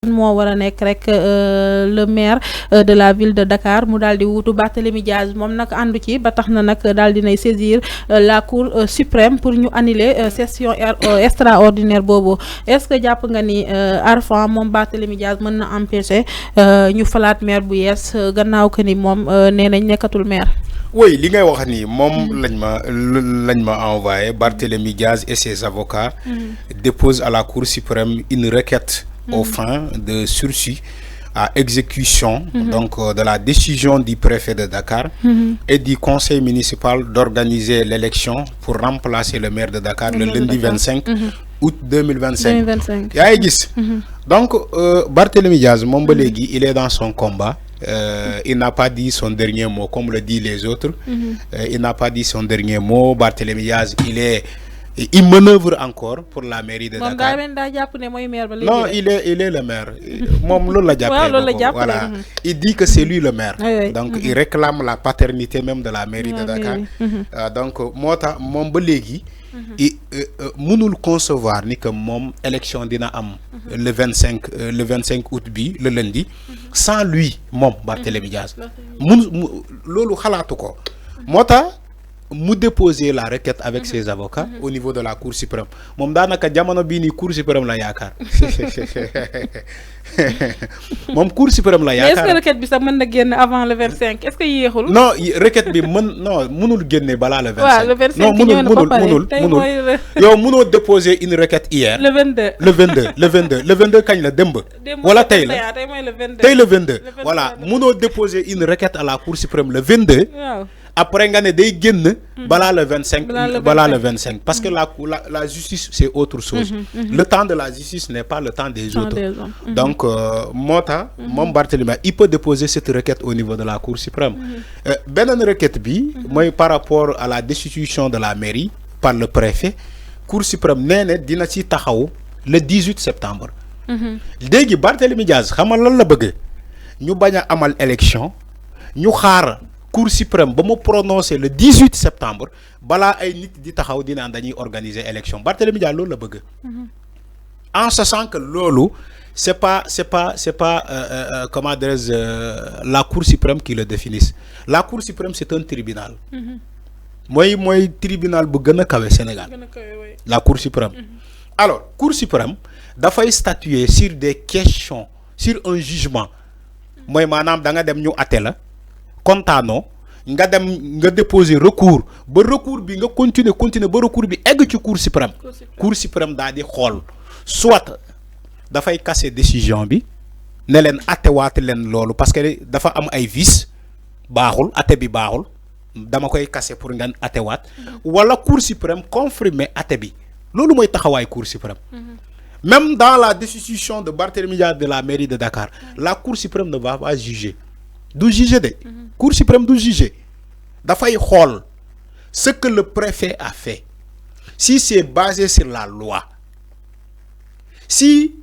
moo war a nekk rek le maire de la ville de Dakar mu daal di wuutu Barthélémy Diaz moom nag àndu ci ba tax na nag daal dinay saisir la cour suprême pour ñu annuler session extraordinaire boobu est-ce que jàpp nga ni Arfan moom Barthélémy Diaz mën na empêcher ñu falaat maire bu yees gannaaw que ni moom nee nañ nekkatul maire. oui li ngay wax ni moom lañ ma envoyé Barthélémy Diaz et ses avocats déposent à la cour suprême une requête aux fins de sursis à exécution donc de la décision du préfet de Dakar et du conseil municipal d'organiser l'élection pour remplacer le maire de Dakar le lundi 25 août 2025 yaa ngi gis donc Barthélémy Diaz moom ba léegi il est dans son combat. Il n'a pas dit son dernier mot comme le disent les autres. Il n'a pas dit son dernier mot. Barthélémy Diaz, il manœuvre encore pour la mairie de Dakar. Non, il est le maire. Voilà. Il dit que c'est lui le maire. Donc il réclame la paternité même de la mairie de Dakar. Donc moi mon belégui mënul concevoir ni que mom élection dina am le 25 août bi le lundi sans lui mom Barthélémy Diaz lolu xalaatu ko motax mu déposer la requête avec ses avocats au niveau de la cour suprême mom danaka jamono bi ni cour suprême la yakar mom cour suprême la yakar. Est-ce que requête bi sax mën na génn avant le 25 est-ce que yéexul. non requête bi mënul génne bala le 25. waaw le 25 mënul yow mënoo déposer une requête hier. le 22 kañ la démb. wala tey la tey le 22. voilà mënoo déposer une requête à la cour suprême le 22. waaw. Après nga ne day génn balaa le 25 parce que la justice c'est autre chose. Le temps de la justice n'est pas le temps des autres. Donc Mota moom Barthélémy il peut déposer cette requête au niveau de la cour suprême. Beneen requête bi mooy par rapport à la destitution de la mairie par le préfet cour suprême nee na dina ci taxaw le 18 septembre. léegi Barthélémy Diaz xam nga lan la bëgg ñu bañ a amal élection ñu xaar. Cour suprême ba mu prononcé le 18 septembre balaa ay nit di taxaw dina dañuy organiser élection Barthélémy Diaz loolu la bëgg. En sachant que loolu c'est pas comment dirais-je la Cour suprême qui le définisse la Cour suprême c'est un tribunal. mooy tribunal bu gën a kawe Sénégal. La Cour suprême. Alors Cour suprême dafay statuer sur des questions sur un jugement mooy maanaam da nga dem ñu atte la. kontaanoo nga dem nga déposer recours ba recours bi nga continuer ba recours bi egg ci cour suprême daal di xool soit dafay casser décision bi ne leen attewaat leen loolu parce que dafa am ay vices baaxul atte bi baaxul dama koy casser pour ngeen attewaat wala cour suprême confirmer atte bi loolu mooy taxawaay cour suprême. Même dans la destitution de Barthélémy Diaz de la mairie de Dakar la cour suprême ne va pas juger. Du juger de Cour suprême du juger dafay xool ce que le préfet a fait si c'est basé sur la loi si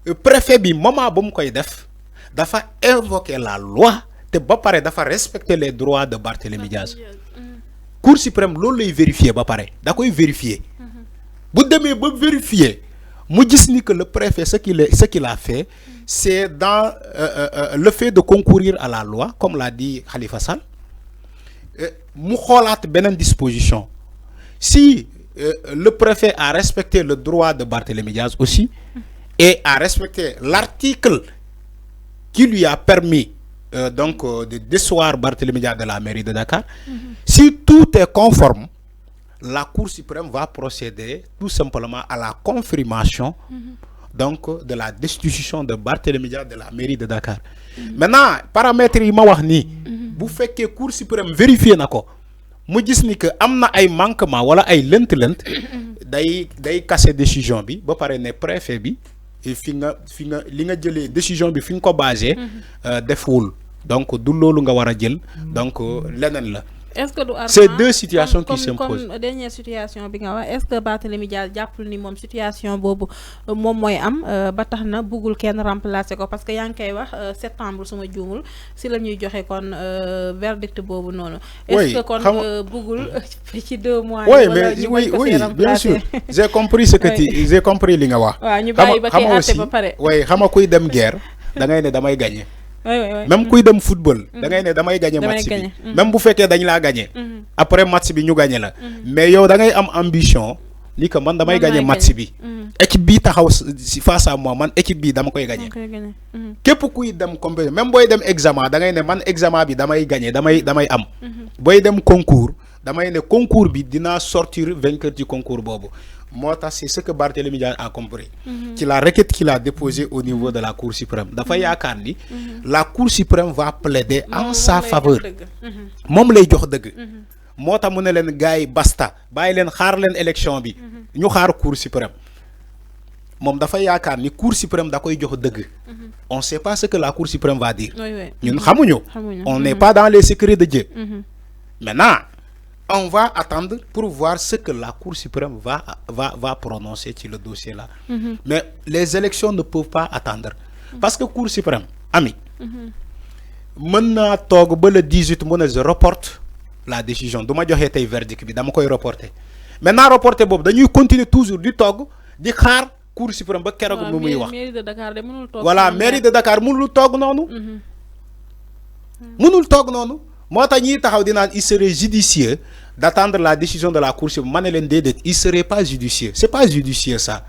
le préfet bi moment ba mu koy def dafa invoquer la loi te ba pare dafa respecter les droits de Barthélémy Diaz Cour suprême loolu lay vérifier ba pare da koy vérifier bu demee ba vérifier mu gis ni que le préfet ce qu'il a fait c'est dans le fait de concourir à la loi comme l'a dit Khalifa Sall mu xoolaat beneen disposition si le préfet a respecté le droit de Barthélémy Diaz aussi et a respecté l'article qui lui a permis donc de déchoir Barthélémy Diaz de la mairie de Dakar si tout est conforme la Cour suprême va procéder tout simplement à la confirmation donc de la destitution de Barthélémy Diaz de la mairie de Dakar. Maintenant paramètres yi ma wax nii bu fekkee Cour suprême vérifier na ko mu gis ni que am na ay manquement wala ay lënt day casser décision bi ba pare ne préfet bi fi nga li nga jëlee décision bi fi nga ko basé deful donc du loolu nga war a jël donc leneen la est-ce que c'est deux situations qui s'imposent. comme dernière situation bi nga wax est-ce que Barthélémy Dias jàppul ni moom situation boobu moom mooy am ba tax na bëggul kenn remplacer ko parce que yaa ngi koy wax septembre suma juumul si la ñuy joxe kon verdict boobu noonu. est-ce que kon bëggul ci 2 mois. oui mais oui bien sûr j'ai compris ce que j'ai compris li nga wax. waaw ñu bàyyi ba kay àtte ba pare. oui xam nga kuy dem guerre da ngay ne damay gagner. même kuy dem football da ngay ne damay gagner match bi même bu fekkee dañ laa gagner après match bi ñu gagner la mais yow da ngay am ambition ni que man damay gagner match bi équipe bi taxaw si face à moi man équipe bi dama koy gagner képp kuy dem compétition même booy dem examen da ngay ne man examen bi damay gagner damay am booy dem concours damay ne concours bi dinaa sortir vainqueur du concours boobu moo tax c'est ce que Barthélémy Dias a compris ci la requête qu'il a déposée au niveau de la Cour suprême dafa yaakaar ni la Cour suprême va plaider en sa faveur moom lay jox dëgg moo tax mu ne leen gars yi basta bàyyi leen xaar leen élection bi ñu xaar Cour suprême moom dafa yaakaar ni Cour suprême da koy jox dëgg on sait pas ce que la Cour suprême va dire ñun xamuñu on n'est pas dans les secrets de Dieu maintenant on va attendre pour voir ce que la Cour suprême va prononcer sur le dossier là. Mais les élections ne peuvent pas attendre. Parce que Cour suprême, ami, maintenant, le 18, je reporte la décision. Je vais faire un verdict, je vais reporter. Maintenant, reporter, je continue toujours du Togo, du Khar, Cour suprême, mairie de Dakar, voilà, mairie de Dakar, mënul Togo non. Mënul Togo non. Il serait judicieux d'attendre la décision de la Cour suprême. Il serait pas judicieux. C'est pas judicieux ça.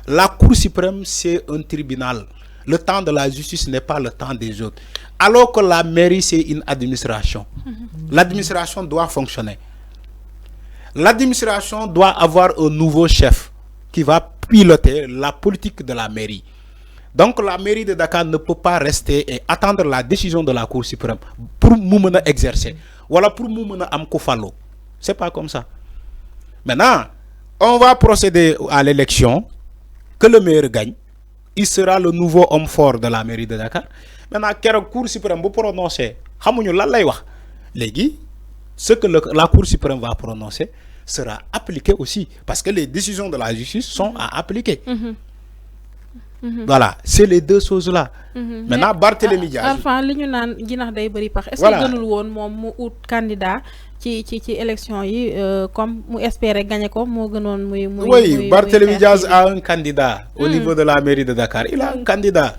La Cour suprême, c'est un tribunal. Le temps de la justice n'est pas le temps des autres. Alors que la mairie, c'est une administration. L'administration doit fonctionner. L'administration doit avoir un nouveau chef qui va piloter la politique de la mairie. Donc la mairie de Dakar ne peut pas rester et attendre la décision de la Cour suprême pour nous exercer. Voilà pour nous am ko fallo. C'est pas comme ça. Maintenant, on va procéder à l'élection. Que le maire gagne. Il sera le nouveau homme fort de la mairie de Dakar. Maintenant, la Cour suprême va prononcer. Ce que la Cour suprême va prononcer sera appliqué aussi. Parce que les décisions de la justice sont à appliquer. Voilà, c'est les deux choses-là. Maintenant, Barthélémy Dias. Enfin, li ñu naan ginax day bari pax. Est-ce que gënul woon moom mu ut candidat ci élection yi comme mu espérer gagner ko moo gënoon muy oui, Barthélémy Dias a un candidat au niveau de la mairie de Dakar. Il a un candidat.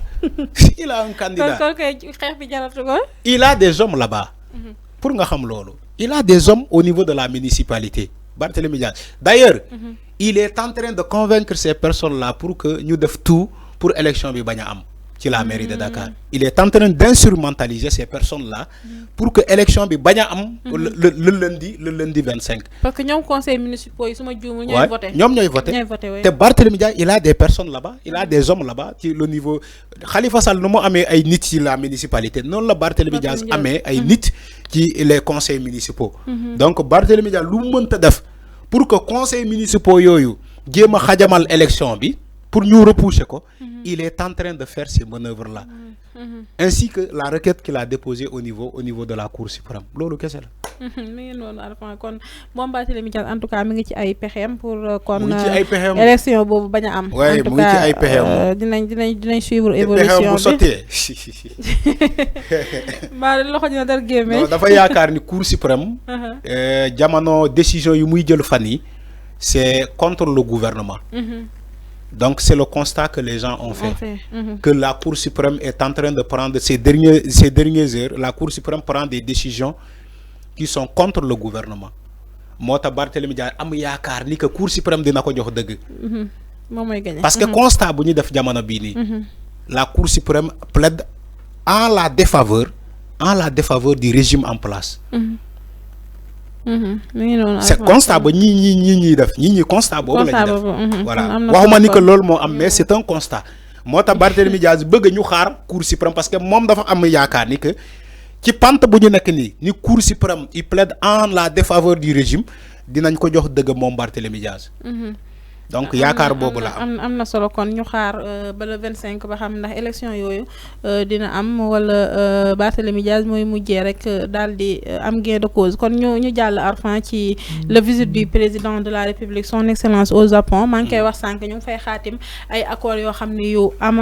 Il a un candidat. Il a des hommes là-bas. Pour nga xam lolu. Il a des hommes au niveau de la municipalité. Barthélémy Dias. D'ailleurs, il est en train de convaincre ces personnes-là pour que nous devons tout pour l'élection bi baña am ci la mairie de Dakar. Il est en train d'instrumentaliser ces personnes-là pour que l'élection bi baña am le lundi 25. Parce que ñom conseil municipal yi suma juumu ñoy voter. Ñom ñoy voter. Té Barthélémy Dias, il a des personnes là-bas, il a des hommes là-bas ci le niveau Khalifa Sall no mo amé ay nit ci la municipalité, non la Barthélémy Dias amé ay nit ci les conseils municipaux. Donc Barthélémy Dias lu mënta def pour que conseil municipaux yoyu jéma xajamal élection bi pour nous repousser quoi, il est en train de faire ces manœuvres là ainsi que la requête qu'il a déposée au niveau de la Cour suprême lolu kessé la mi ngi non alfan kon moom Barthélémy Dias en tout cas mi ngi ci ay pexem pour kon élection bobu baña am en tout cas ay pexem dinañ suivre évolution bi ba loxo dina dar gémé dafa yaakar ni Cour suprême jamono décision yu muy jël fan yi c'est contre le gouvernement. Donc c'est le constat que les gens ont fait. Que la Cour suprême est en train de prendre ces dernières heures, la Cour suprême prend des décisions qui sont contre le gouvernement. Mota Barthélémy Dias am yaakar ni que Cour suprême dina ko jox deug. Parce que constat bu ñu def jamono bi ni la Cour suprême plaide en la défaveur du régime en place. C'est constat ba ñi def ñi constat bobu lañu def voilà waxuma ni que lool mo am mais c'est un constat mota Barthélémy Dias bëgg ñu xaar Cour suprême parce que mom dafa am yaakaar ni que ci pante bu ñu nek ni Cour suprême il plaide en la défaveur du régime dinañ ko jox deug mom Barthélémy Dias donc yaakaar boobu la am na solo kon ñu xaar ba le 25 ba xam ndax élection yooyu dina am wala Barthélémy Dias mooy mujjee rek daal di am gain de cause kon ñu jàll Arfan ci le visite du président de la République son excellence au Japon maa ngi koy wax sànq ñu ngi fay xaatim ay accords yoo xam ne yu am